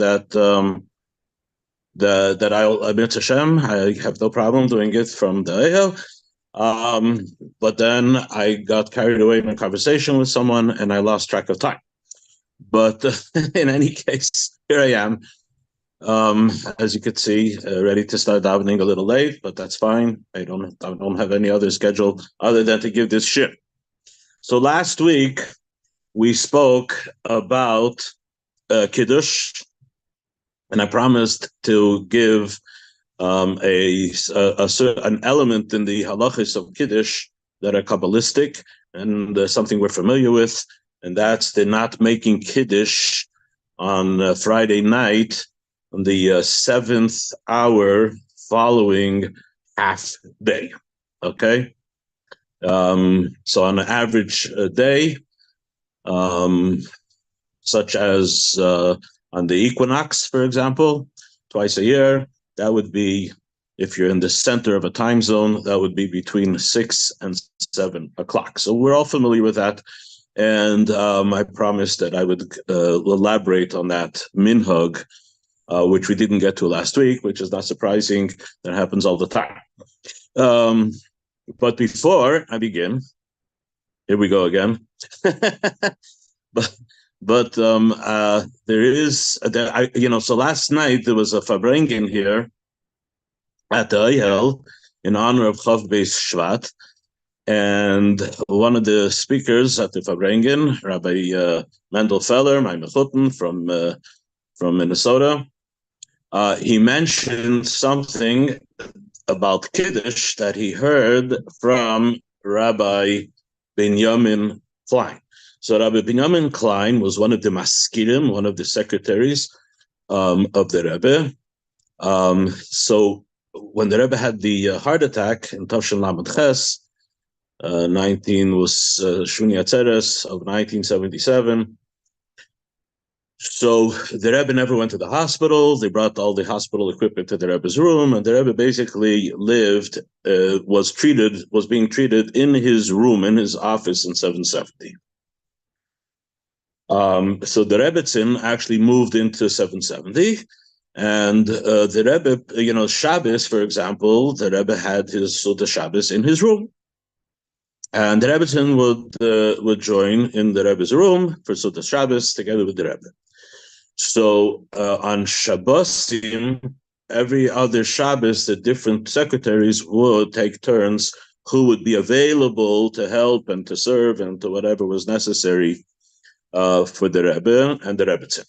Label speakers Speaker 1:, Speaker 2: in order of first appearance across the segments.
Speaker 1: that I'll admit to Hashem, I have no problem doing it from the Ehel. But then I got carried away in a conversation with someone and I lost track of time. But in any case, here I am. As you could see, ready to start davening a little late, but that's fine. I don't have any other schedule other than to give this shir. So last week we spoke about Kiddush, and I promised to give an element in the halachos of Kiddush that are Kabbalistic and something we're familiar with, and that's the not making Kiddush on Friday night on the seventh hour following half day. Okay? So on an average day, such as on the equinox, for example, twice a year, that would be, if you're in the center of a time zone, that would be between 6 and 7 o'clock. So we're all familiar with that. And I promised that I would elaborate on that minhag, which we didn't get to last week, which is not surprising. That happens all the time. But before I begin, here we go again. But there is, so last night there was a Farbrengen here at the Oyel in honor of Hatzvi-Bais Shvat, and one of the speakers at the Farbrengen, Rabbi Mendel Feller, my mechutin from Minnesota, he mentioned something about Kiddush that he heard from Rabbi Binyamin Klein. So Rabbi Binyamin Klein was one of the maskirim, one of the secretaries of the Rebbe. So when the Rebbe had the heart attack in Tavshin Lamed Ches, 19 was Shuni Atzeres of 1977. So the Rebbe never went to the hospital. They brought all the hospital equipment to the Rebbe's room, and the Rebbe basically was being treated in his room, in his office in 770. So the Rebbetzin actually moved into 770, and the Rebbe, Shabbos, for example, the Rebbe had his Suda Shabbos in his room, and the Rebbetzin would join in the Rebbe's room for Suda Shabbos together with the Rebbe. So on Shabbosim, every other Shabbos, the different secretaries would take turns who would be available to help and to serve and to whatever was necessary for the Rebbe and the Rebbetzin.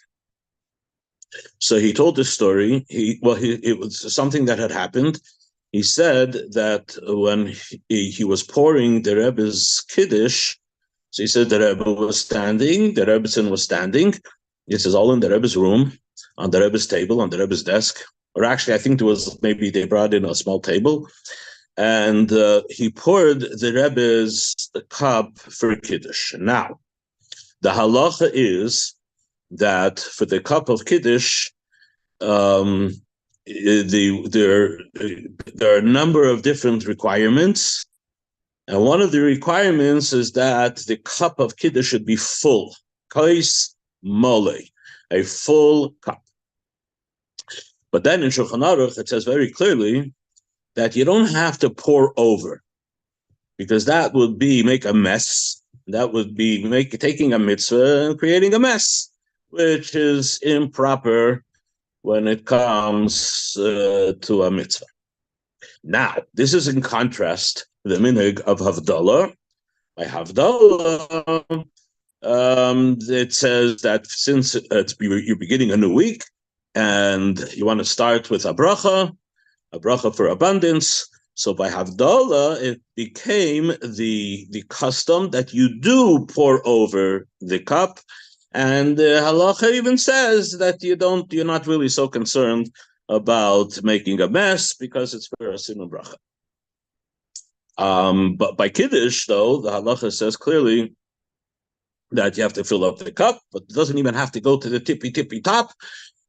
Speaker 1: So he told this story. It was something that had happened. He said that when he was pouring the Rebbe's Kiddush, so he said the Rebbe was standing, the Rebbetzin was standing. This is all in the Rebbe's room, on the Rebbe's table, on the Rebbe's desk. Or actually, I think maybe they brought in a small table. And he poured the Rebbe's cup for Kiddush. Now, the halacha is that for the cup of Kiddush, there are a number of different requirements. And one of the requirements is that the cup of Kiddush should be full. Kais mole, a full cup. But then in Shulchan Aruch, it says very clearly that you don't have to pour over, because that would be make a mess. That would be taking a mitzvah and creating a mess, which is improper when it comes to a mitzvah. Now, this is in contrast to the minhag of Havdalah. By Havdalah, it says that since you're beginning a new week and you want to start with a bracha for abundance, so by Havdalah, it became the custom that you do pour over the cup, and halacha even says that you're not really so concerned about making a mess because it's for a sinun bracha. But by Kiddush, though, the halacha says clearly that you have to fill up the cup, but it doesn't even have to go to the tippy top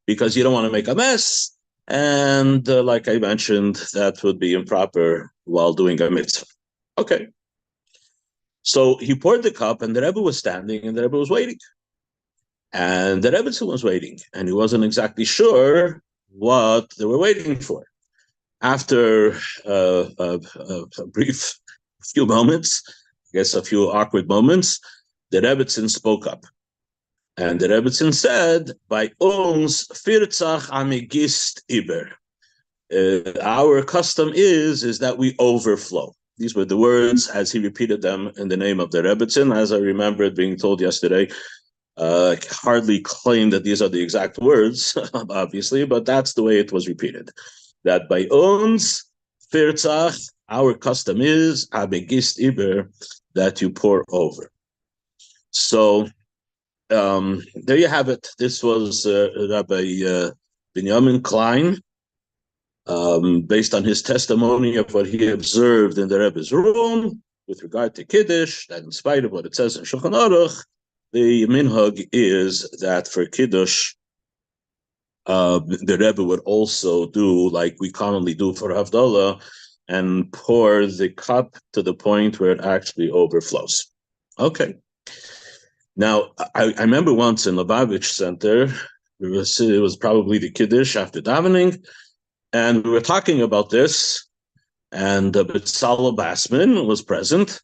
Speaker 1: because you don't want to make a mess. And like I mentioned, that would be improper while doing a mitzvah. Okay. So he poured the cup, and the Rebbe was standing, and the Rebbe was waiting. And the Rebbetzin was waiting, and he wasn't exactly sure what they were waiting for. After a brief few moments, I guess a few awkward moments, the Rebbetzin spoke up. And the Rebbetzin said, by uns firzach amigist iber. Our custom is that we overflow. These were the words as he repeated them in the name of the Rebbetzin. As I remembered being told yesterday, hardly claim that these are the exact words, obviously, but that's the way it was repeated. That by uns firzach, our custom is amigist iber, that you pour over. So there you have it. This was Rabbi Binyamin Klein, based on his testimony of what he observed in the Rebbe's room with regard to Kiddush, that in spite of what it says in Shulchan Aruch, the minhag is that for Kiddush, the Rebbe would also do like we commonly do for Havdalah, and pour the cup to the point where it actually overflows. Okay. Now, I remember once in Lubavitch Center, it was probably the Kiddush after davening, and we were talking about this, and Betzalel Bassman was present,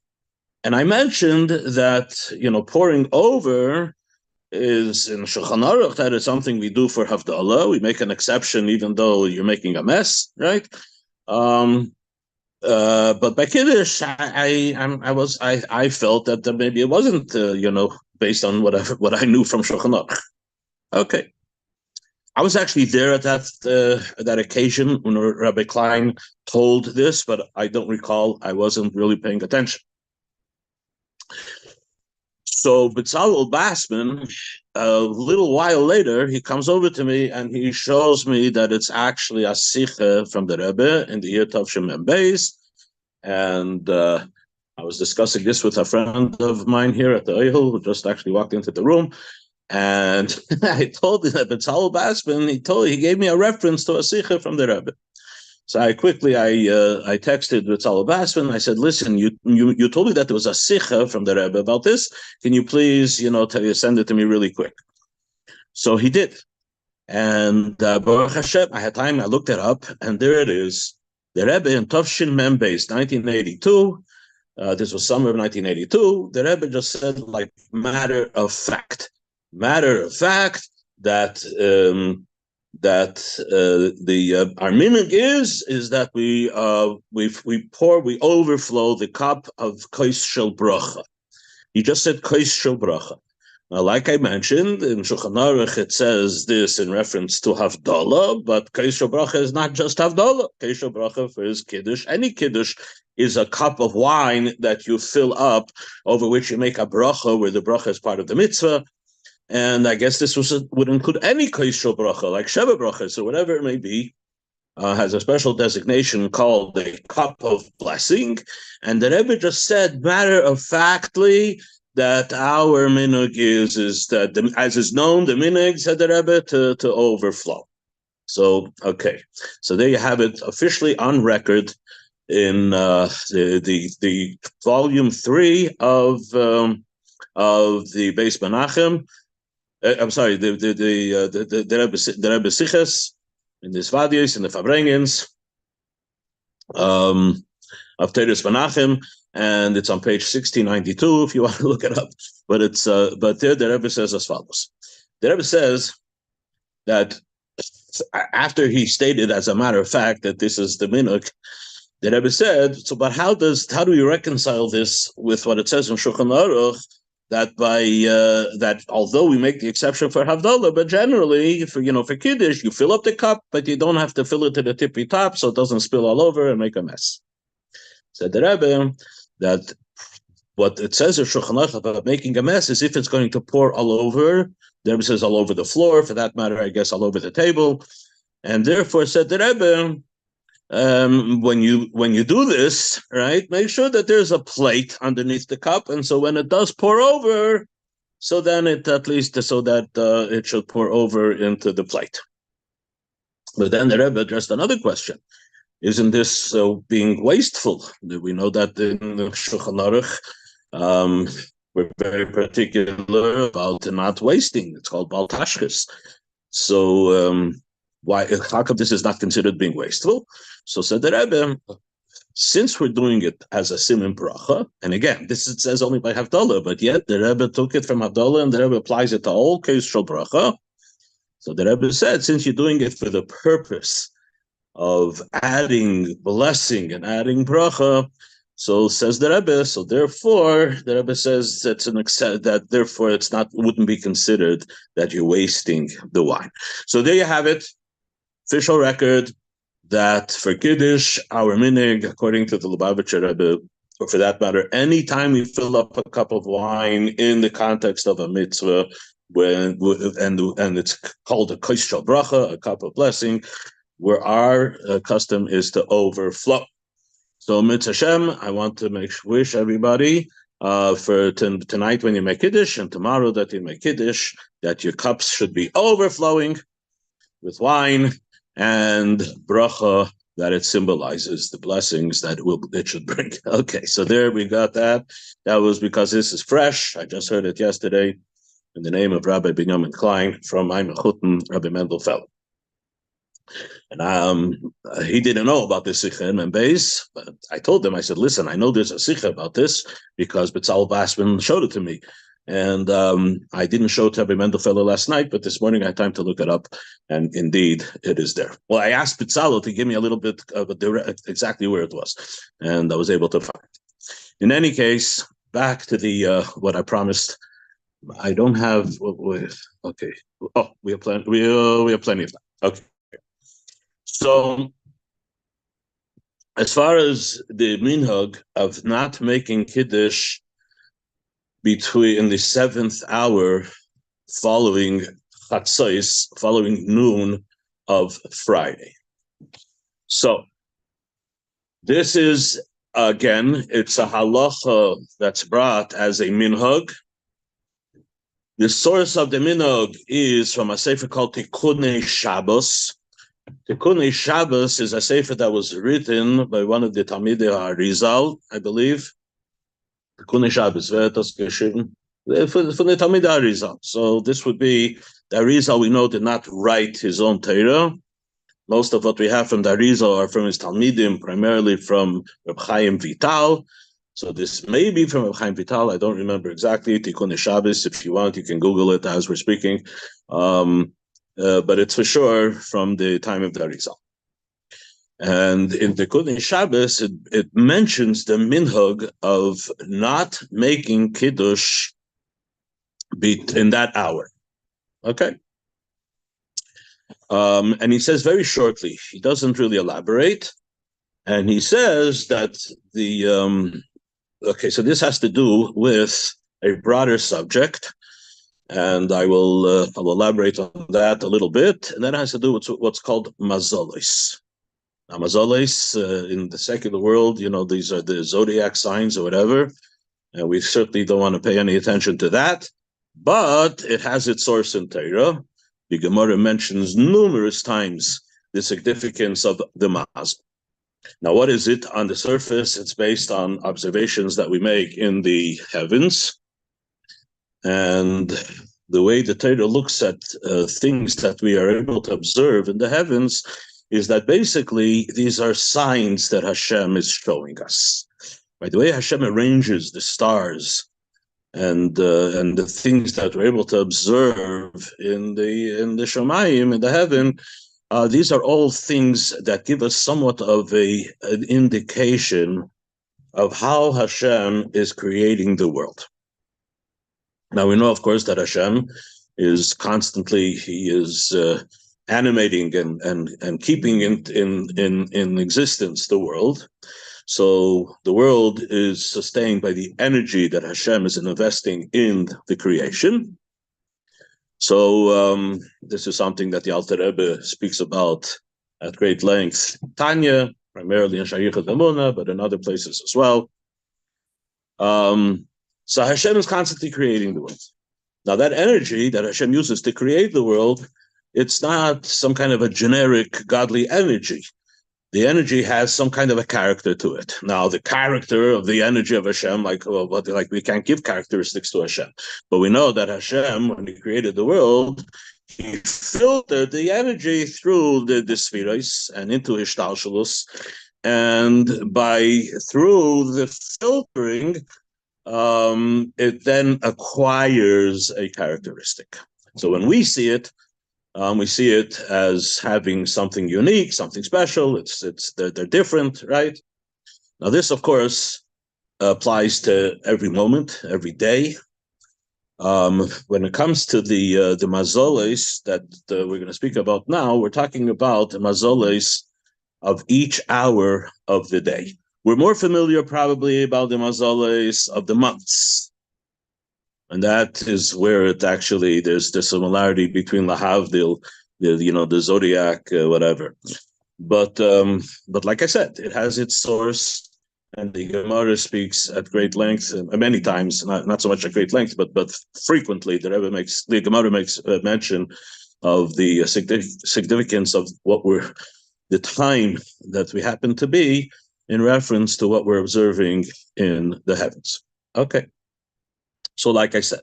Speaker 1: and I mentioned that, pouring over is in Shulchan Aruch, that is something we do for Havdalah. We make an exception even though you're making a mess, right? But by Kiddush, I felt that maybe it wasn't, based on what I knew from Shulchan Aruch. Okay, I was actually there at that occasion when Rabbi Klein told this, but I don't recall. I wasn't really paying attention. So Betzalel Bassman, a little while later, he comes over to me and he shows me that it's actually a sicha from the Rebbe in the year Hatzvi-Bais. And I was discussing this with a friend of mine here at the Erev, who just actually walked into the room. And I told him that Betzalel Bassman, he gave me a reference to a sicha from the Rebbe. So I texted Betzalel Bassman. I said, "Listen, you told me that there was a sicha from the Rebbe about this. Can you please, send it to me really quick?" So he did, and Baruch Hashem, I had time. I looked it up, and there it is. The Rebbe in Tovshin Membeis, 1982. This was summer of 1982. The Rebbe just said, like matter of fact, that. Our minhag is that we overflow the cup of kos shel bracha. He just said kos shel bracha. Now, like I mentioned in Shulchan Aruch, it says this in reference to Havdalah, but kos shel bracha is not just Havdalah. Kos shel bracha for his Kiddush. Any Kiddush is a cup of wine that you fill up, over which you make a bracha, where the bracha is part of the mitzvah. And I guess this would include any kos shel bracha, like Sheva brachas or whatever it may be, has a special designation called the cup of blessing. And the Rebbe just said, matter of factly, that our minhag is that, as is known, the minhag, said the Rebbe, to overflow. So, okay. So there you have it, officially on record in the volume 3 of the Beis Menachem. I'm sorry, the Rebbe Siches, in the Svadios, in the Fabrengens, of Teres Menachem, and it's on page 1692 if you want to look it up. But there the Rebbe says as follows. The Rebbe says that after he stated, as a matter of fact, that this is the minhag, the Rebbe said, so but how do we reconcile this with what it says in Shulchan Aruch, that that although we make the exception for Havdalah, but generally for Kiddush, you fill up the cup, but you don't have to fill it to the tippy top, so it doesn't spill all over and make a mess. Said the Rebbe that what it says in Shulchan Aruch about making a mess is if it's going to pour all over. The Rebbe says all over the floor, for that matter, I guess all over the table, and therefore said the Rebbe, when you do this, right, make sure that there's a plate underneath the cup, and so when it does pour over, so then it it should pour over into the plate. But then the Rebbe addressed another question: isn't this being wasteful? We know that in Shulchan Aruch, We're very particular about not wasting. It's called Bal Tashkis. So why? How come this is not considered being wasteful? So said the Rebbe, since we're doing it as a siman bracha, and again, this it says only by Havdalah, but yet the Rebbe took it from Havdalah and the Rebbe applies it to all case shel bracha. So the Rebbe said, since you're doing it for the purpose of adding blessing and adding bracha, so says the Rebbe. So therefore, the Rebbe says that's that therefore it's not wouldn't be considered that you're wasting the wine. So there you have it, official record that for Kiddush, our minig, according to the Lubavitcher Rebbe, or for that matter, anytime we fill up a cup of wine in the context of a mitzvah, and it's called a kos shel bracha, a cup of blessing, where our custom is to overflow. So Mitzvah Hashem, I want to wish everybody for tonight when you make Kiddush and tomorrow that you make Kiddush, that your cups should be overflowing with wine and bracha, that it symbolizes the blessings that it should bring. Okay, so there we got that. That was because this is fresh. I just heard it yesterday in the name of Rabbi Binyamin Klein from Aymechutin, Rabbi Mendel Fellow. And he didn't know about this Sikha in Membeis, but I told him, I said, listen, I know there's a Sikha about this because Betzal Basman showed it to me. And I didn't show it to Rabbi Mendelfeller last night, but this morning I had time to look it up, and indeed it is there. Well, I asked Pizzalo to give me a little bit of exactly where it was, and I was able to find it. In any case, back to the what I promised. I don't have. Okay. Oh, we have plenty. We have plenty of time. Okay. So, as far as the minhag of not making Kiddush between the seventh hour following Chatzos, following noon of Friday. So, this is, again, it's a halacha that's brought as a minhag. The source of the minhag is from a sefer called Tikkunei Shabbos. Tikkunei Shabbos is a sefer that was written by one of the Talmidei Arizal, I believe. Tikkunei Shabbos, wer hat das geschrieben? Von the Talmidei Arizal. So this would be, the Arizal we know did not write his own Torah. Most of what we have from the Arizal are from his Talmidim, primarily from Reb Chaim Vital. So this may be from Reb Chaim Vital, I don't remember exactly. Tikkunei Shabbos, if you want, you can Google it as we're speaking. But it's for sure from the time of the Arizal. And in the Tikkunei Shabbos, it mentions the minhag of not making Kiddush in that hour. Okay. And he says very shortly, he doesn't really elaborate. And he says that okay, so this has to do with a broader subject. And I will I'll elaborate on that a little bit. And that has to do with what's called mazolis. Now, mazolis in the secular world, you know, these are the zodiac signs or whatever. And we certainly don't want to pay any attention to that. But it has its source in Torah. The Gemara mentions numerous times the significance of the mazel. Now, what is it on the surface? It's based on observations that we make in the heavens. And the way the Torah looks at things that we are able to observe in the heavens is that basically these are signs that Hashem is showing us. By the way Hashem arranges the stars and the things that we're able to observe in the Shamayim, in the heaven, these are all things that give us somewhat of an indication of how Hashem is creating the world. Now we know, of course, that Hashem is constantly, he is animating and keeping in existence the world. So the world is sustained by the energy that Hashem is investing in the creation. So this is something that the Alter Rebbe speaks about at great length. Tanya, primarily in Shayichat Emunah, but in other places as well. So Hashem is constantly creating the world. Now that energy that Hashem uses to create the world, it's not some kind of a generic godly energy. the energy has some kind of a character to it. Now, the character of the energy of Hashem, like we can't give characteristics to Hashem, but we know that Hashem, when He created the world, He filtered the energy through the spheres and into Hishtalshalus, and through the filtering, it then acquires a characteristic. So when we see it as having something unique, something special. They're different, right? Now, this, of course, applies to every moment, every day. When it comes to the mazoles that we're going to speak about now, we're talking about the mazoles of each hour of the day. We're more familiar probably about the mazoles of the months. And that is where there's the similarity between Lahavdil, the zodiac, whatever. But like I said, it has its source, and the Gemara speaks at great length, many times, not so much at great length, but frequently. The Gemara makes mention of the significance of the time that we happen to be in reference to what we're observing in the heavens. Okay. So, like I said,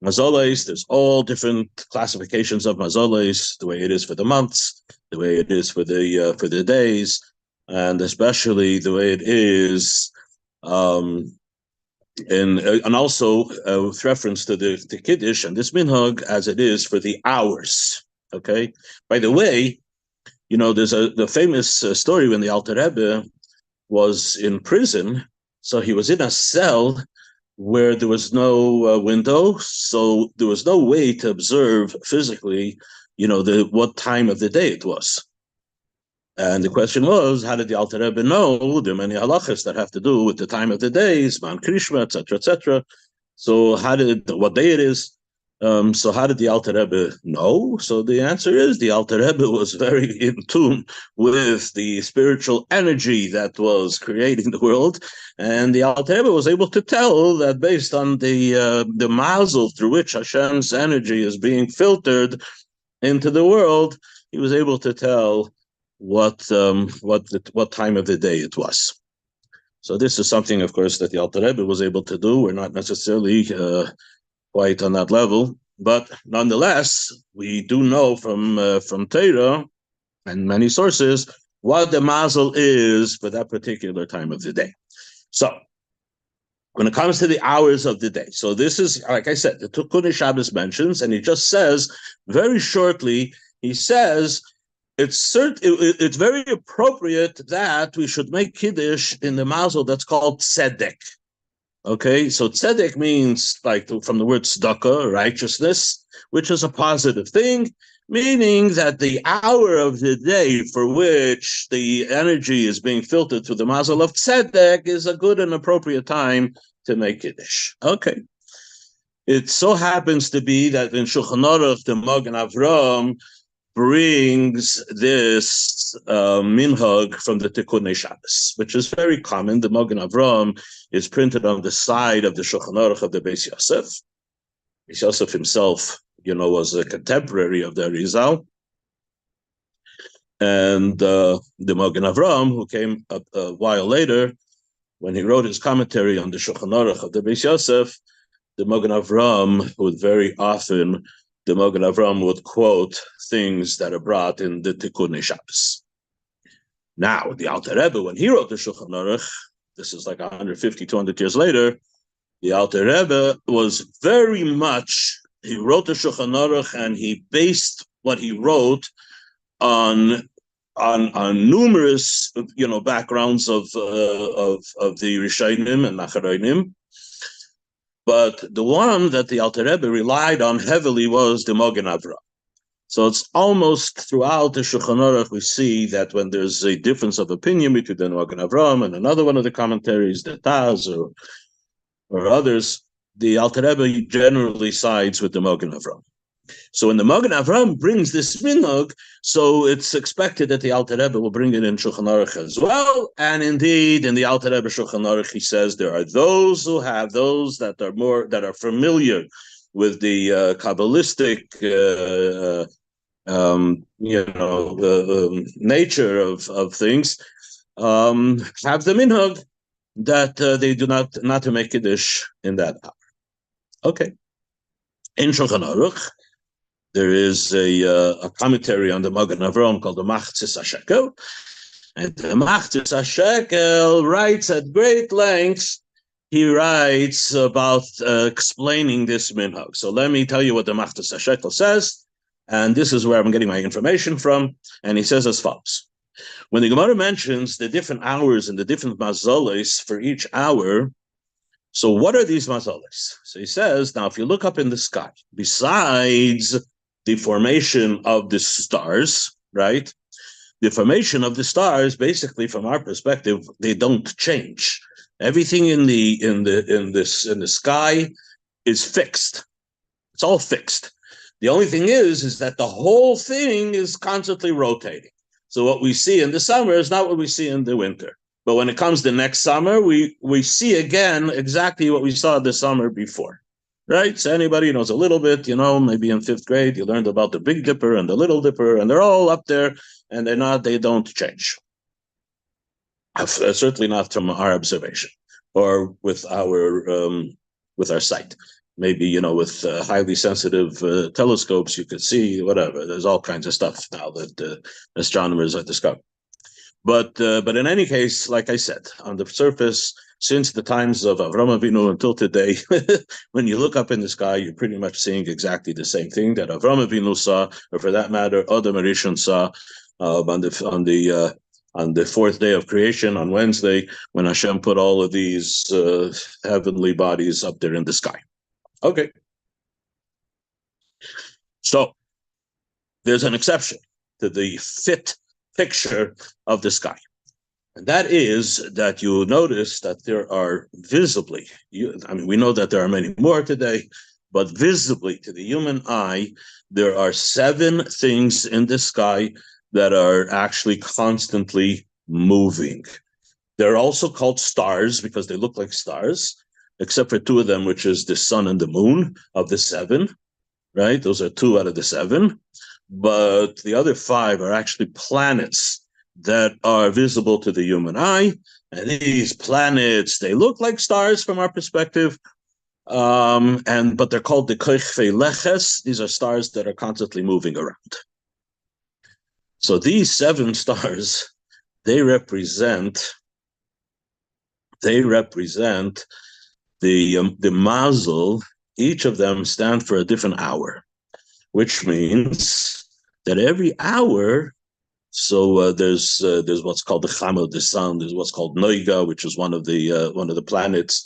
Speaker 1: mazoles, there's all different classifications of mazoles, the way it is for the months, the way it is for the days, and especially the way it is, and also with reference to the Kiddush and this minhag as it is for the hours. Okay. By the way, there's the famous story when the Alter Rebbe was in prison, so he was in a cell where there was no window, so there was no way to observe physically, what time of the day it was. And the question was, how did the Alter Rebbe know? There are many halachas that have to do with the time of the days, man krishma, etc., etc. So what day it is? So how did the Alter Rebbe know? So the answer is the Alter Rebbe was very in tune with the spiritual energy that was creating the world, and the Alter Rebbe was able to tell that based on the mazel through which Hashem's energy is being filtered into the world, he was able to tell what time of the day it was. So this is something, of course, that the Alter Rebbe was able to do. We're not necessarily quite on that level, but nonetheless, we do know from Torah and many sources what the mazel is for that particular time of the day. So, when it comes to the hours of the day, so this is, like I said, the Tikkun Shabbos mentions, and he just says very shortly. He says it's very appropriate that we should make Kiddush in the mazel that's called tzedek. Okay, so tzedek means from the word tzedakah, righteousness, which is a positive thing, meaning that the hour of the day for which the energy is being filtered through the mazel of tzedek is a good and appropriate time to make Kiddush. Okay. It so happens to be that in Shulchan Aruch, the Magen Avram brings this minhag from the Tikkun Shabbos, which is very common. The Magen Avram is printed on the side of the Shulchan Aruch of the Beis Yosef. Beis Yosef himself, was a contemporary of the Arizal. And the Magen Avram, who came a while later, when he wrote his commentary on the Shulchan Aruch of the Beis Yosef, the Magen Avram would very often quote things that are brought in the Tikkun Shabbos. Now, the Alter Rebbe, when he wrote the Shulchan Aruch, this is like 150, 200 years later, the Alter Rebbe was very much, he wrote the Shulchan Aruch and he based what he wrote on numerous, backgrounds of the Rishonim and Acharonim. But the one that the Alter Rebbe relied on heavily was the Magen Avram. So it's almost throughout the Shulchan Aruch we see that when there's a difference of opinion between the Magen Avram and another one of the commentaries, the Taz or others, the Alter Rebbe generally sides with the Magen Avram. So when the Magen Avram brings this minhag, so it's expected that the Alter Rebbe will bring it in Shulchan Aruch as well. And indeed, in the Alter Rebbe Shulchan Aruch, he says there are those that are familiar with the Kabbalistic the nature of things, have the minhag that they do not to make Kiddush in that hour. Okay. In Shulchan Aruch, there is a commentary on the Magen Avraham called the Machzis HaShekel, and the Machzis HaShekel writes at great length. He writes about explaining this minhag. So let me tell you what the Machzis HaShekel says, and this is where I'm getting my information from. And he says as follows: when the Gemara mentions the different hours and the different mazoles for each hour, so what are these mazoles? So he says, now if you look up in the sky, besides the formation of the stars, right? The formation of the stars, basically, from our perspective, they don't change. Everything in the sky is fixed. It's all fixed. The only thing is that the whole thing is constantly rotating. So what we see in the summer is not what we see in the winter. But when it comes to next summer, we see again exactly what we saw the summer before. Right? So anybody knows a little bit, maybe in 5th grade, you learned about the Big Dipper and the Little Dipper, and they're all up there, and they don't change. Certainly not from our observation or with our sight. Maybe, with highly sensitive telescopes, you could see whatever. There's all kinds of stuff now that astronomers are discovering. But in any case, like I said, on the surface, since the times of Avraham Avinu until today, when you look up in the sky, you're pretty much seeing exactly the same thing that Avraham Avinu saw, or for that matter, Adam Rishon saw on the 4th day of creation, on Wednesday, when Hashem put all of these heavenly bodies up there in the sky. Okay. So there's an exception to the fit picture of the sky. And that is that you notice that there are visibly, we know that there are many more today, but visibly to the human eye, there are 7 things in the sky that are actually constantly moving. They're also called stars because they look like stars, except for 2 of them, which is the sun and the moon of the 7, right? Those are 2 out of the 7. But the other 5 are actually planets that are visible to the human eye. And these planets, they look like stars from our perspective, but they're called the koichvei leches. These are stars that are constantly moving around. So these 7 stars, they represent the mazel. Each of them stand for a different hour, which means that every hour, so there's what's called the Chama of the sun. There's what's called Noiga, which is one of the planets.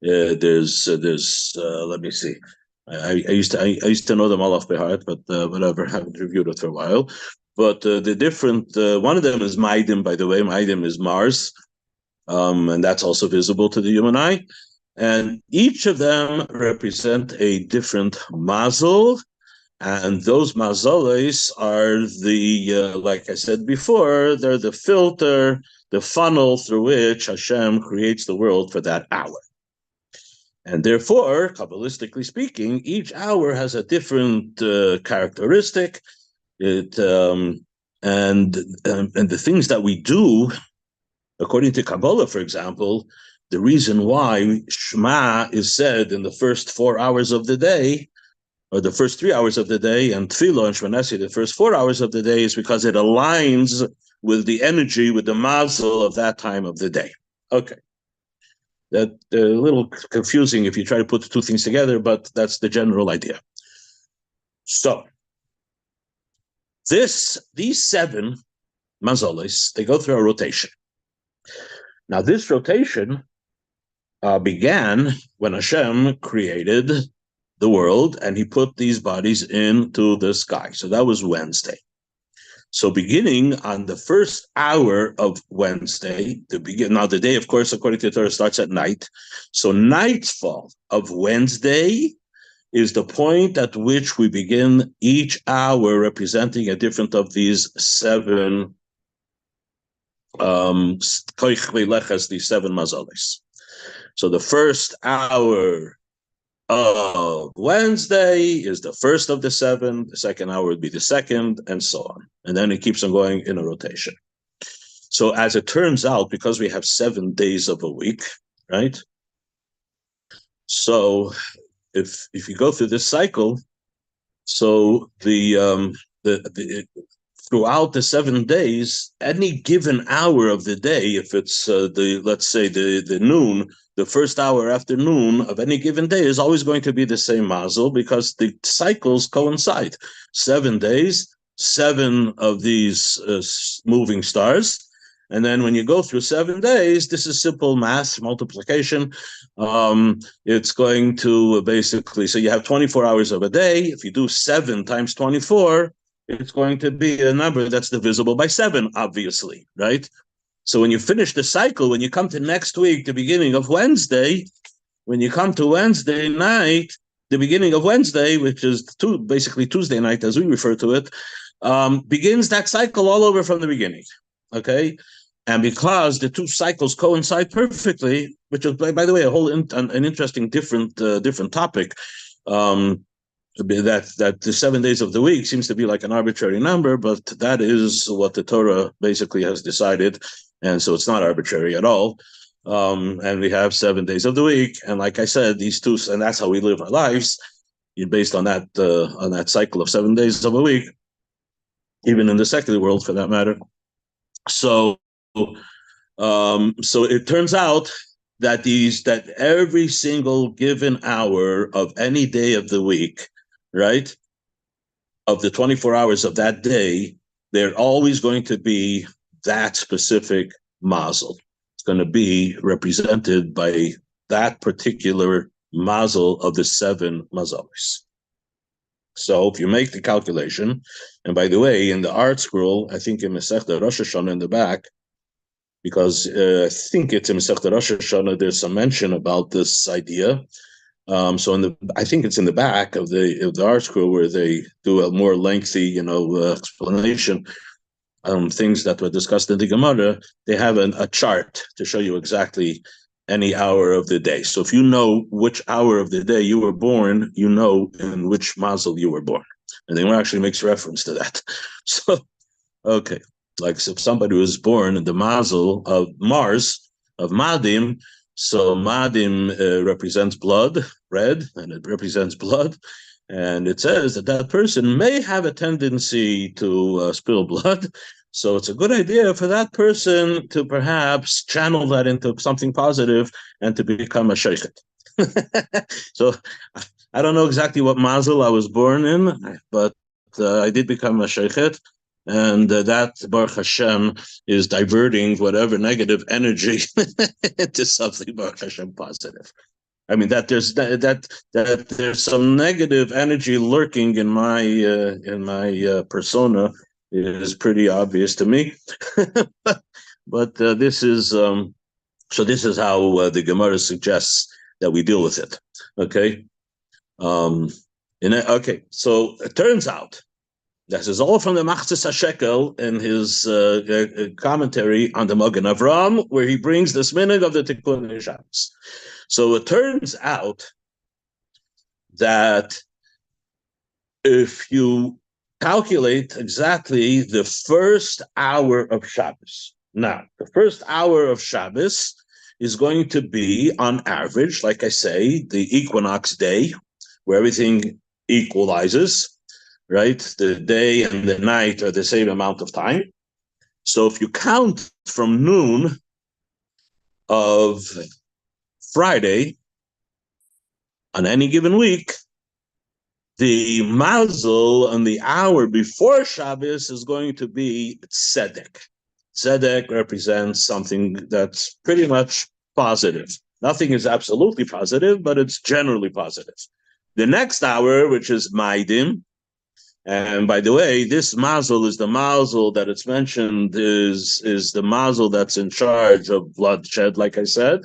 Speaker 1: There's let me see. I used to know them all off by heart, but whatever. Haven't reviewed it for a while. But the different one of them is Maidim, by the way. Maidim is Mars, and that's also visible to the human eye. And each of them represent a different mazel. And those mazoles are like I said before, they're the filter, the funnel through which Hashem creates the world for that hour. And therefore, Kabbalistically speaking, each hour has a different characteristic. And the things that we do, according to Kabbalah, for example, the reason why Shema is said in the first 4 hours of the day, or the first 3 hours of the day, and Tefillah and Shema Nesri, the first 4 hours of the day, is because it aligns with the energy, with the mazel of that time of the day. Okay. That's a little confusing if you try to put the 2 things together, but that's the general idea. So, these 7 mazoles, they go through a rotation. Now, this rotation began when Hashem created the world, and he put these bodies into the sky. So that was Wednesday. So beginning on the first hour of Wednesday, now the day, of course, according to the Torah, starts at night. So nightfall of Wednesday is the point at which we begin each hour representing a different of these 7 these 7 mazoles. So the first hour Wednesday is the first of the seven, the second hour would be the second, and so on. And then it keeps on going in a rotation. So as it turns out, because we have 7 days of a week, right? So if you go through this cycle, so the throughout the 7 days, any given hour of the day, if it's let's say the noon, the first hour after noon of any given day is always going to be the same mazel because the cycles coincide. 7 days, 7 of these moving stars. And then when you go through 7 days, this is simple math multiplication. It's going to basically, so you have 24 hours of a day. If you do 7 times 24, it's going to be a number that's divisible by 7, obviously, right? So when you finish the cycle, when you come to next week, the beginning of Wednesday, when you come to Wednesday night, the beginning of Wednesday, which is basically Tuesday night, as we refer to it, begins that cycle all over from the beginning, okay? And because the two cycles coincide perfectly, which is, by the way, an interesting different topic, that the 7 days of the week seems to be like an arbitrary number, but that is what the Torah basically has decided, and so it's not arbitrary at all. And we have 7 days of the week, and like I said, these two, and that's how we live our lives, based on that cycle of 7 days of a week, even in the secular world, for that matter. So it turns out that every single given hour of any day of the week, right, of the 24 hours of that day, they're always going to be that specific mazel. It's going to be represented by that particular mazel of the 7 mazalis. So if you make the calculation, and by the way, in the art scroll, I think in Masechta Rosh Hashanah in the back, because I think it's in Masechta Rosh Hashanah, there's some mention about this idea. So I think it's in the back of the art scroll where they do a more lengthy, explanation. Things that were discussed in the Gemara. They have a chart to show you exactly any hour of the day. So if you know which hour of the day you were born, you know in which mazel you were born, and the Gemara actually makes reference to that. So okay, like if somebody was born in the mazel of Mars, of Madim. So Madim represents blood, red, and it represents blood. And it says that person may have a tendency to spill blood. So it's a good idea for that person to perhaps channel that into something positive and to become a sheikhet. So I don't know exactly what mazel I was born in, but I did become a sheikhet. And that, Baruch Hashem, is diverting whatever negative energy into something, Baruch Hashem, positive. I mean that there's some negative energy lurking in my persona is pretty obvious to me. But this is this is how the Gemara suggests that we deal with it. Okay. Okay. So it turns out. This is all from the Machzis HaShekel in his commentary on the Magen Avram, where he brings this minhag of the Tikkun Shabbos. So it turns out that if you calculate exactly the first hour of Shabbos, now the first hour of Shabbos is going to be, on average, like I say, the equinox day, where everything equalizes. Right? The day and the night are the same amount of time. So if you count from noon of Friday on any given week, the mazel on the hour before Shabbos is going to be tzedek. Tzedek represents something that's pretty much positive. Nothing is absolutely positive, but it's generally positive. The next hour, which is maidim, and by the way, this mazel is the mazel that it's mentioned is the mazel that's in charge of bloodshed, like I said.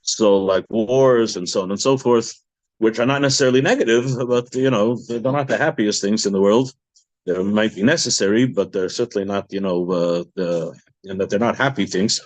Speaker 1: So like wars and so on and so forth, which are not necessarily negative, but they're not the happiest things in the world. They might be necessary, but they're certainly not, that they're not happy things.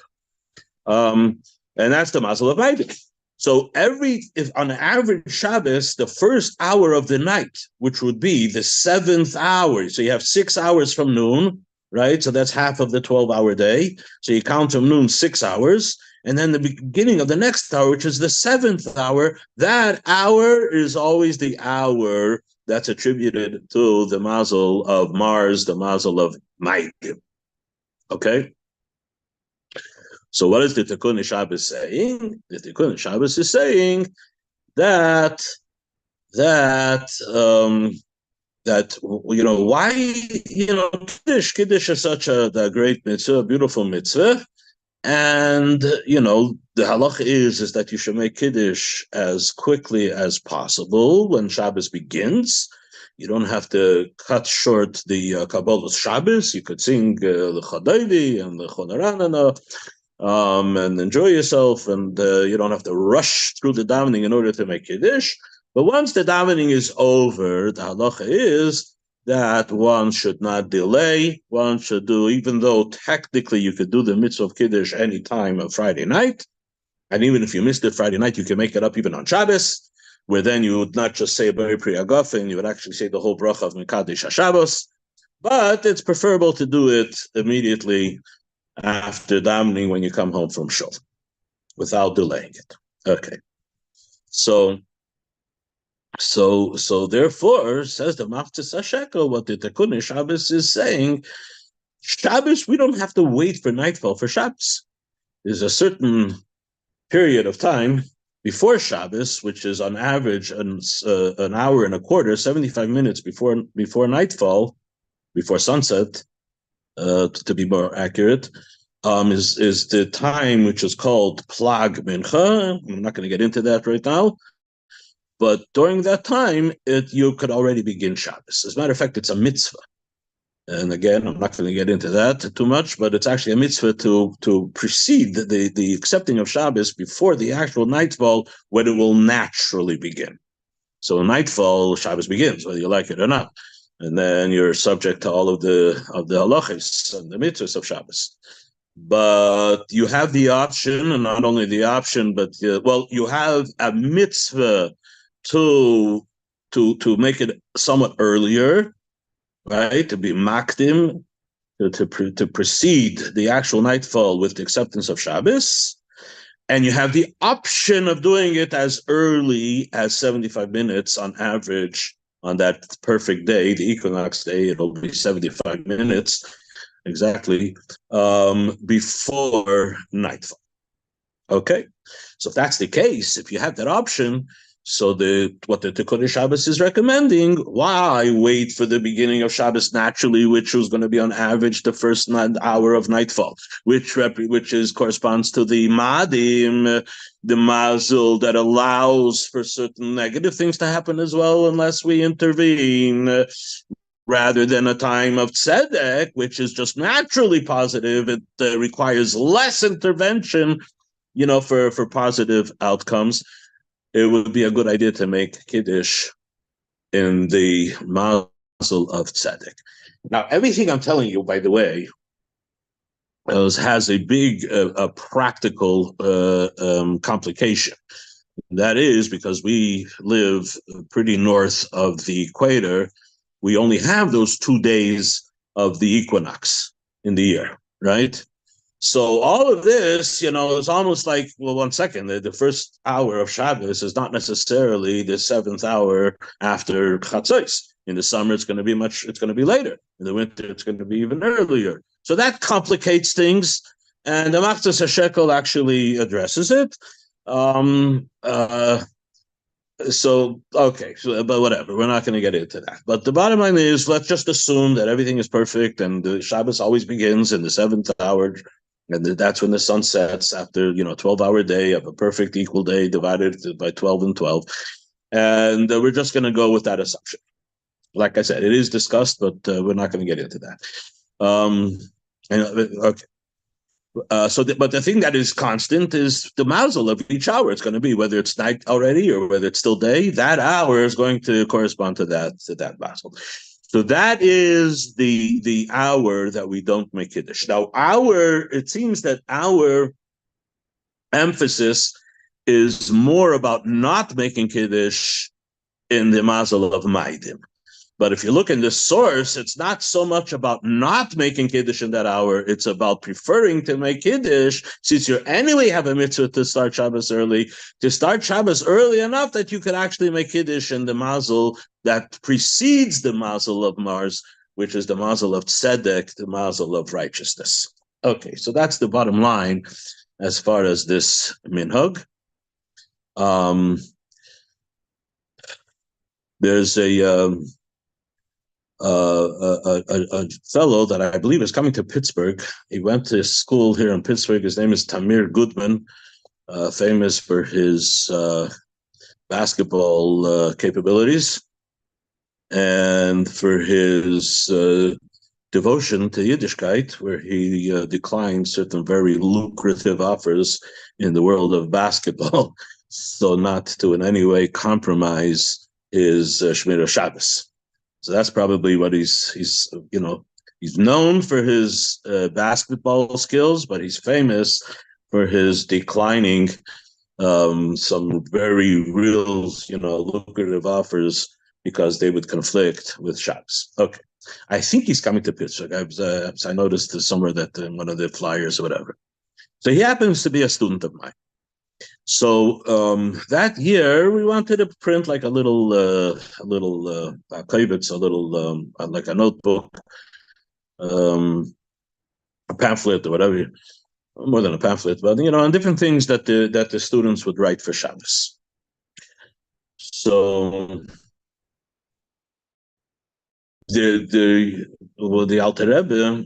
Speaker 1: And that's the mazel of Maidim. So if on average Shabbos, the first hour of the night, which would be the 7th hour, so you have 6 hours from noon, right? So that's half of the 12-hour day. So you count from noon 6 hours, and then the beginning of the next hour, which is the 7th hour, that hour is always the hour that's attributed to the mazel of Mars, the mazel of Mike. Okay? So what is the Tikkun Shabbos saying? The Tikkun Shabbos is saying that why Kiddush is such a great mitzvah, a beautiful mitzvah, and the halacha is that you should make Kiddush as quickly as possible when Shabbos begins. You don't have to cut short the Kabbalah Shabbos. You could sing the Chadaydi and the Chonaranana, and enjoy yourself, and you don't have to rush through the davening in order to make Kiddush. But once the davening is over, the halacha is that one should not delay. One should do, even though technically you could do the mitzvah of Kiddush any time of Friday night, and even if you missed it Friday night, you can make it up even on Shabbos, where then you would not just say a very Pri Hagafen, you would actually say the whole bracha of Mekadesh HaShabbos. But it's preferable to do it immediately after davening when you come home from shul, without delaying it. Okay. So therefore, says the Maftis HaShekel, what the Tikkun Shabbos is saying, Shabbos, we don't have to wait for nightfall for Shabbos. There's a certain period of time before Shabbos, which is on average an hour and a quarter, 75 minutes before nightfall, before sunset, to be more accurate, is the time which is called Plag Mincha. I'm not going to get into that right now, but during that time, you could already begin Shabbos. As a matter of fact, it's a mitzvah. And again, I'm not going to get into that too much, but it's actually a mitzvah to precede the accepting of Shabbos before the actual nightfall, when it will naturally begin. So nightfall, Shabbos begins, whether you like it or not. And then you're subject to all of the halachos and the mitzvahs of Shabbos. But you have the option, and not only the option, but you have a mitzvah to make it somewhat earlier, right? To be makdim, to precede the actual nightfall with the acceptance of Shabbos. And you have the option of doing it as early as 75 minutes on average on that perfect day, the equinox day. It'll be 75 minutes exactly before nightfall. Okay, so if that's the case, if you have that option, so what the Tikkun Shabbos is recommending, why wait for the beginning of Shabbos naturally, which was going to be on average the first hour of nightfall, which corresponds to the Madim, the Mazel that allows for certain negative things to happen as well, unless we intervene. Rather than a time of tzedek, which is just naturally positive, it requires less intervention, for positive outcomes. It would be a good idea to make Kiddush in the mazel of tzedek. Now, everything I'm telling you, by the way, has a big practical complication. That is because we live pretty north of the equator. We only have those 2 days of the equinox in the year, right? So all of this, is almost like, well, 1 second, the first hour of Shabbos is not necessarily the 7th hour after Chatzos. In the summer, it's going to be later. In the winter, it's going to be even earlier. So that complicates things, and the Maftis HaShekel actually addresses it. But whatever, we're not going to get into that. But the bottom line is, let's just assume that everything is perfect, and the Shabbos always begins in the 7th hour, and that's when the sun sets after 12-hour day of a perfect equal day divided by 12 and 12, and we're just going to go with that assumption. Like I said, it is discussed, but we're not going to get into that. Okay. But the thing that is constant is the mazel of each hour. It's going to be whether it's night already or whether it's still day. That hour is going to correspond to that mazel. So that is the hour that we don't make Kiddush. Now, it seems that our emphasis is more about not making Kiddush in the mazel of Maidim. But if you look in the source, it's not so much about not making Kiddush in that hour. It's about preferring to make Kiddush, since you anyway have a mitzvah to start Shabbos early, to start Shabbos early enough that you could actually make Kiddush in the mazel that precedes the mazel of Mars, which is the mazel of Tzedek, the mazel of righteousness. Okay, so that's the bottom line as far as this minhag. There's a fellow that I believe is coming to Pittsburgh. He went to school here in Pittsburgh. His name is Tamir Goodman, famous for his basketball capabilities and for his devotion to Yiddishkeit, where he declined certain very lucrative offers in the world of basketball, so not to in any way compromise his Shmira Shabbos. So that's probably what he's known for his basketball skills, but he's famous for his declining some very real, lucrative offers because they would conflict with Shabbos. Okay. I think he's coming to Pittsburgh. I noticed somewhere that in one of the flyers or whatever. So he happens to be a student of mine. So that year we wanted to print like a little kibitz, like a notebook, a pamphlet or whatever, more than a pamphlet, but and different things that the students would write for Shabbos. So the Alter Rebbe,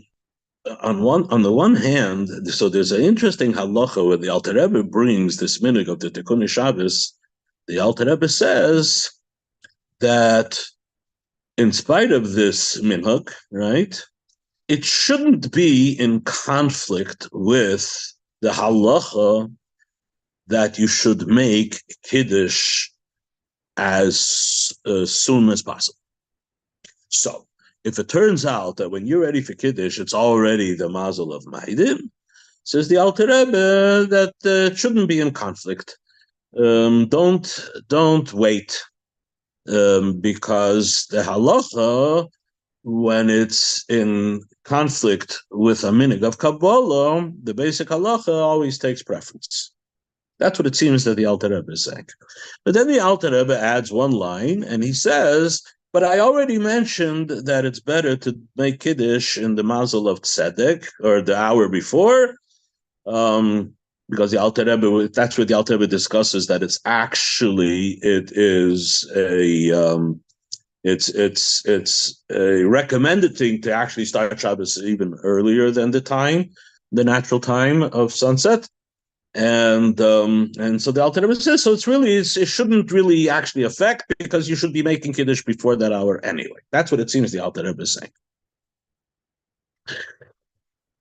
Speaker 1: on the one hand, so there's an interesting halacha where the Alter Rebbe brings this minhag of the Tikkun Shabbos. The Alter Rebbe says that in spite of this minhag, right, it shouldn't be in conflict with the halacha that you should make Kiddush as soon as possible. So, if it turns out that when you're ready for Kiddush, it's already the mazel of Maidim, says the Alter Rebbe that it shouldn't be in conflict. Don't wait, because the halacha, when it's in conflict with a minhag of Kabbalah, the basic halacha always takes preference. That's what it seems that the Alter Rebbe is saying. But then the Alter Rebbe adds one line, and he says, but I already mentioned that it's better to make Kiddush in the mazel of Tzedek, or the hour before, because the Alter Rebbe, that's where the Alter Rebbe discusses that it's a recommended thing to actually start Shabbos even earlier than the natural time of sunset. And so the Alter Rebbe says, so it shouldn't really actually affect, because you should be making Kiddush before that hour anyway. That's what it seems the Alter Rebbe is saying.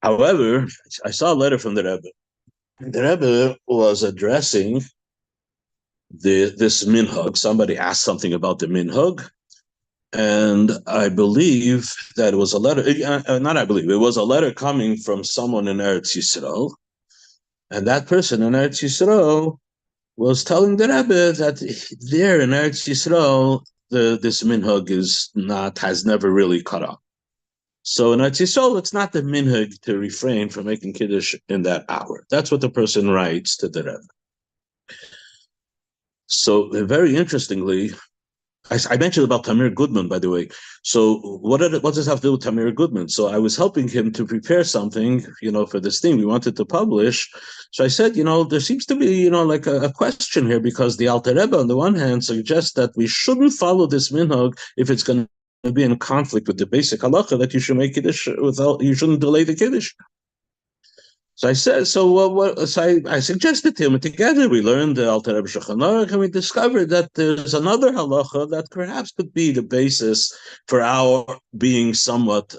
Speaker 1: However, I saw a letter from the Rebbe. The Rebbe was addressing this minhag. Somebody asked something about the minhag, and I believe that it was a letter, it was a letter coming from someone in Eretz Yisro. And that person in Eretz Yisro was telling the Rebbe that there in Eretz Yisro, this minhag has never really caught up. So in Eretz Yisro, it's not the minhag to refrain from making Kiddush in that hour. That's what the person writes to the Rebbe. So very interestingly, I mentioned about Tamir Goodman, by the way. So what does this have to do with Tamir Goodman? So I was helping him to prepare something, for this thing we wanted to publish. So I said, there seems to be, like a question here, because the Alter Rebbe on the one hand suggests that we shouldn't follow this minhag if it's going to be in conflict with the basic halacha that you should make Kiddush you shouldn't delay the Kiddush. So I said, I suggested to him, and together we learned the Alter Rebbe Shulchan Aruch, and we discovered that there's another halacha that perhaps could be the basis for our being somewhat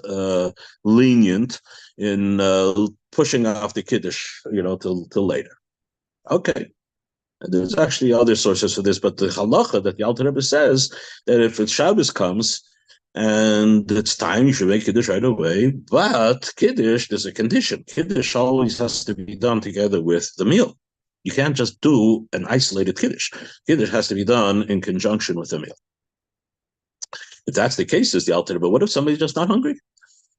Speaker 1: lenient in pushing off the Kiddush, till later. Okay. And there's actually other sources for this, but the halacha that the Alter Rebbe says that if it's Shabbos comes, and it's time, you should make Kiddush right away. But Kiddush, there's a condition. Kiddush always has to be done together with the meal. You can't just do an isolated Kiddush. Kiddush has to be done in conjunction with a meal. If that's the case, is the Alter Rebbe, what if somebody's just not hungry?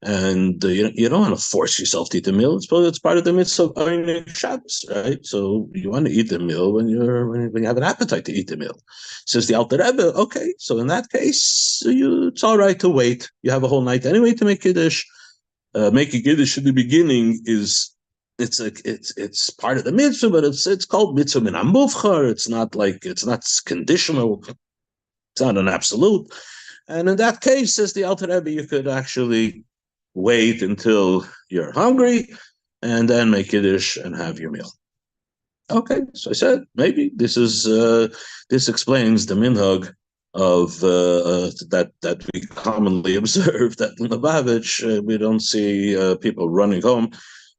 Speaker 1: And you don't want to force yourself to eat the meal. It's part of the mitzvah of Shabbos, right? So you want to eat the meal when you have an appetite to eat the meal. Says the Alter Rebbe, okay, so in that case, it's all right to wait. You have a whole night anyway to make Kiddush. Making Kiddush in the beginning it's part of the mitzvah, but it's called mitzvah min hamuvchar. It's not conditional. It's not an absolute. And in that case, says the Alter Rebbe, you could actually wait until you're hungry and then make Kiddush and have your meal. Okay, so I said maybe this explains the minhag of that we commonly observe, that in Lubavitch we don't see people running home,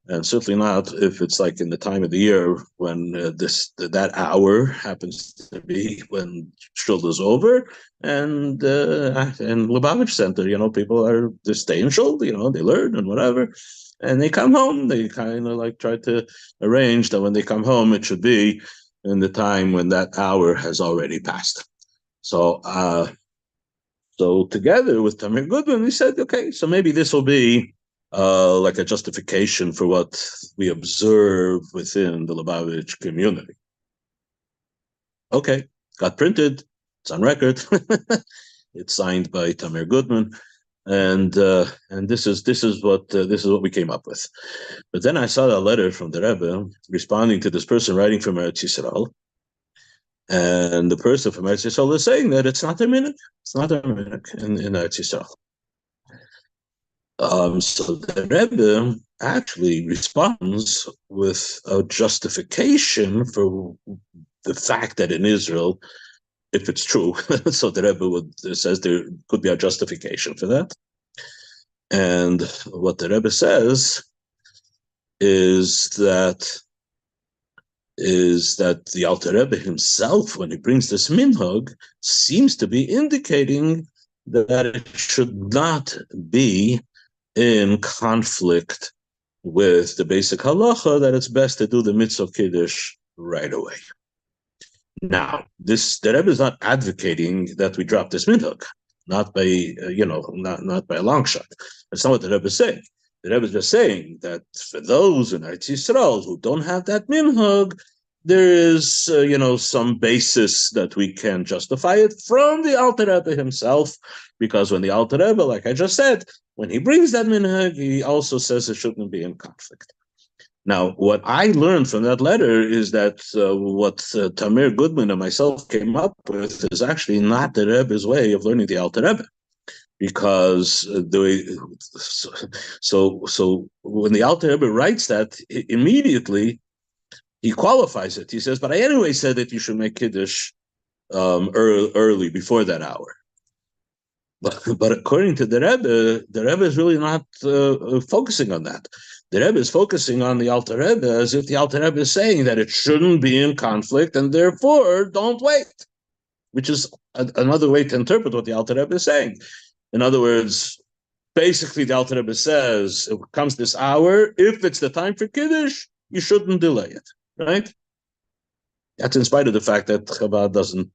Speaker 1: and certainly not if it's like in the time of the year when that hour happens to be when shul is over, and in Lubavitch Center, people they stay in shul, they learn and whatever, and they come home. They kind of try to arrange that when they come home, it should be in the time when that hour has already passed. So together with Tamir Goodman, we said, okay, so maybe this will be like a justification for what we observe within the Lubavitch community. Okay, got printed. It's on record. It's signed by Tamir Goodman, and this is what we came up with. But then I saw a letter from the Rebbe responding to this person writing from Eretz Yisrael. And the person from Eretz Yisrael is saying that it's not their minhag. It's not their minhag in Eretz Yisrael. So the Rebbe actually responds with a justification for the fact that in Israel, if it's true, so the Rebbe says there could be a justification for that. And what the Rebbe says is that the Alter Rebbe himself, when he brings this minhag, seems to be indicating that it should not be in conflict with the basic halacha, that it's best to do the mitzvah of Kiddush right away. Now, the Rebbe is not advocating that we drop this minhag, not by not by a long shot. That's not what the Rebbe is saying. The Rebbe is just saying that for those in Eretz Yisrael who don't have that minhag, there is, some basis that we can justify it from the Alter Rebbe himself, because when the Alter Rebbe, like I just said, when he brings that minhag, he also says it shouldn't be in conflict. Now, what I learned from that letter is that what Tamir Goodman and myself came up with is actually not the Rebbe's way of learning the Alter Rebbe. Because so when the Alter Rebbe writes that, immediately he qualifies it. He says, but I anyway said that you should make Kiddush early, before that hour. But according to the Rebbe is really not focusing on that. The Rebbe is focusing on the Alter Rebbe as if the Alter Rebbe is saying that it shouldn't be in conflict and therefore don't wait, which is another way to interpret what the Alter Rebbe is saying. In other words, basically the Alter Rebbe says, it comes this hour, if it's the time for Kiddush, you shouldn't delay it, right? That's in spite of the fact that Chabad doesn't,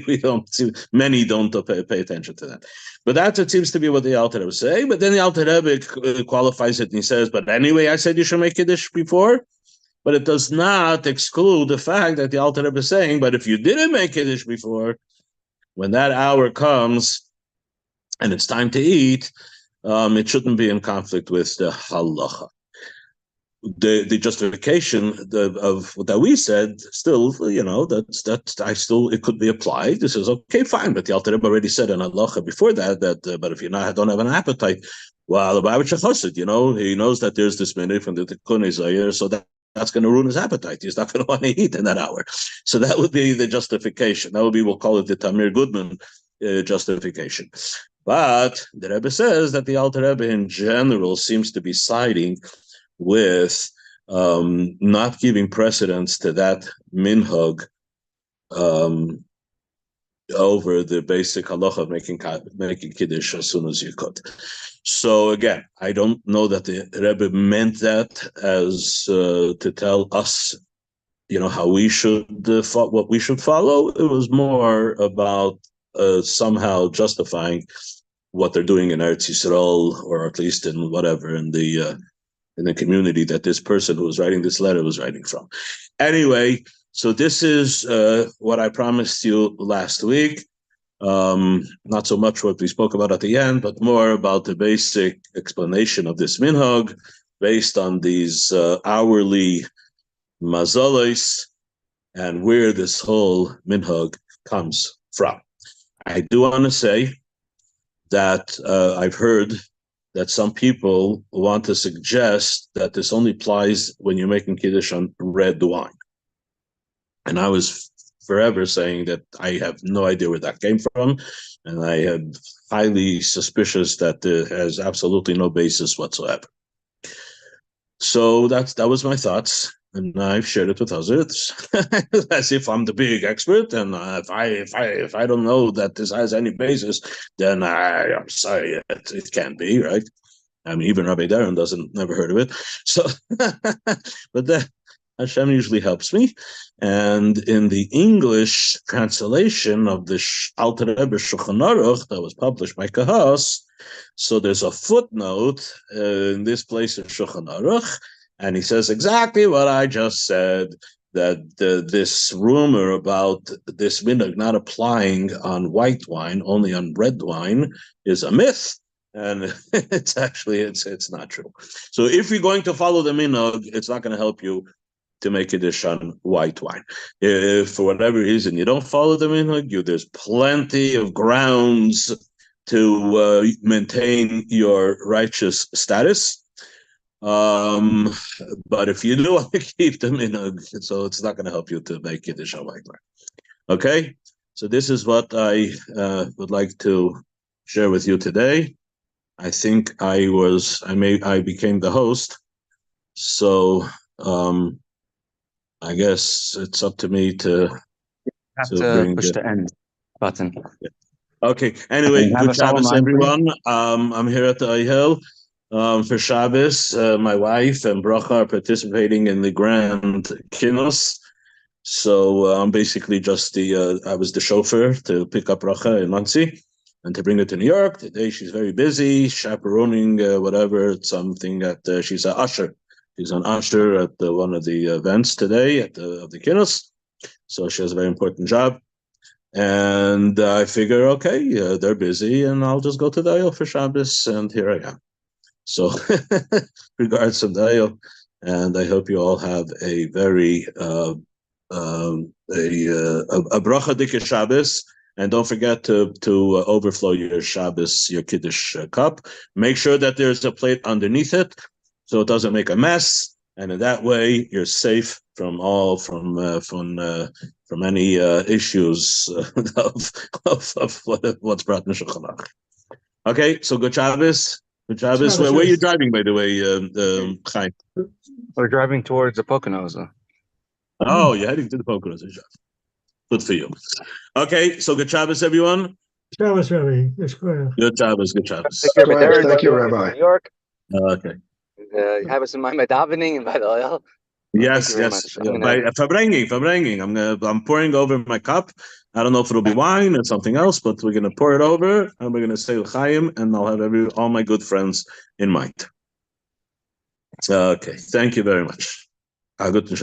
Speaker 1: we don't see, many don't pay attention to that. But that's what seems to be what the Alter Rebbe is saying. But then the Alter Rebbe qualifies it and he says, but anyway, I said you should make Kiddush before. But it does not exclude the fact that the Alter Rebbe is saying, but if you didn't make Kiddush before, when that hour comes and it's time to eat, it shouldn't be in conflict with the halacha. The justification of what that we said, still, it could be applied. This is okay, fine, but the Alter Rebbe already said in halacha before that but if you don't have an appetite, well, the Bible chassid, he knows that there's this minute from the Tikkun Zayir, so that's going to ruin his appetite. He's not going to want to eat in that hour. So that would be the justification. That would be, we'll call it the Tamir Goodman justification. But the Rebbe says that the Alter Rebbe in general seems to be siding with not giving precedence to that minhag over the basic halacha of making Kiddush as soon as you could. So again, I don't know that the Rebbe meant that as to tell us how we should what we should follow. It was more about somehow justifying what they're doing in Eretz Yisrael, or at least in whatever in the community that this person who was writing this letter was writing from. Anyway, so this is what I promised you last week. Not so much what we spoke about at the end, but more about the basic explanation of this minhag based on these hourly mazalos and where this whole minhag comes from. I do want to say that I've heard that some people want to suggest that this only applies when you're making Kiddush on red wine. And I was forever saying that I have no idea where that came from, and I am highly suspicious that it has absolutely no basis whatsoever. So that was my thoughts, and I've shared it with others as if I'm the big expert. And if I don't know that this has any basis, then I'm sorry, it can't be, right? I mean, even Rabbi Deren never heard of it. So, but that Hashem usually helps me. And in the English translation of the Alter Rebbe Shulchan Aruch that was published by Kahas, so there's a footnote in this place in Shulchan Aruch, and he says exactly what I just said, that this rumor about this minhag not applying on white wine, only on red wine, is a myth. And it's actually, it's not true. So if you're going to follow the minhag, it's not going to help you to make Kiddush on white wine. If for whatever reason you don't follow the minhag, there's plenty of grounds to maintain your righteous status. But if you do want to keep the minhag, so it's not going to help you to make Kiddush on white wine. Okay, so this is what I would like to share with you today. I think I became the host, so I guess it's up to me to bring
Speaker 2: push the end button.
Speaker 1: Yeah. Okay. Anyway, good Shabbos, everyone. I'm here at the Ohel for Shabbos. My wife and Bracha are participating in the grand Kiddush. So I'm basically just I was the chauffeur to pick up Bracha in Monsey and to bring her to New York. Today she's very busy, chaperoning whatever. It's something that she's an usher. She's an usher at one of the events today of the Kiddush. So she has a very important job. And I figure, okay, they're busy, and I'll just go to the Ohel for Shabbos, and here I am. So regards from the Ohel, and I hope you all have a very a bracha dike Shabbos, and don't forget to overflow your Shabbos, your Kiddush cup. Make sure that there's a plate underneath it, so it doesn't make a mess, and in that way you're safe from any issues of what's brought in Shulchan Aruch. Okay, so good Shabbos. Good Shabbos. Where are you driving, by the way, Chaim?
Speaker 2: We're driving towards the Poconos.
Speaker 1: Oh, you're heading to the Poconos. Good for you. Okay, so good Shabbos, everyone.
Speaker 3: Shabbos, Rabbi.
Speaker 1: Good Shabbos, good Shabbos.
Speaker 4: Thank you, Rabbi.
Speaker 2: New York.
Speaker 1: Okay.
Speaker 2: Have us in my davening and by the Ohel.
Speaker 1: Yes. By Verbringing. I'm pouring over my cup. I don't know if it'll be wine or something else, but we're gonna pour it over and we're gonna say L'chaim, and I'll have all my good friends in mind. Okay, thank you very much. Good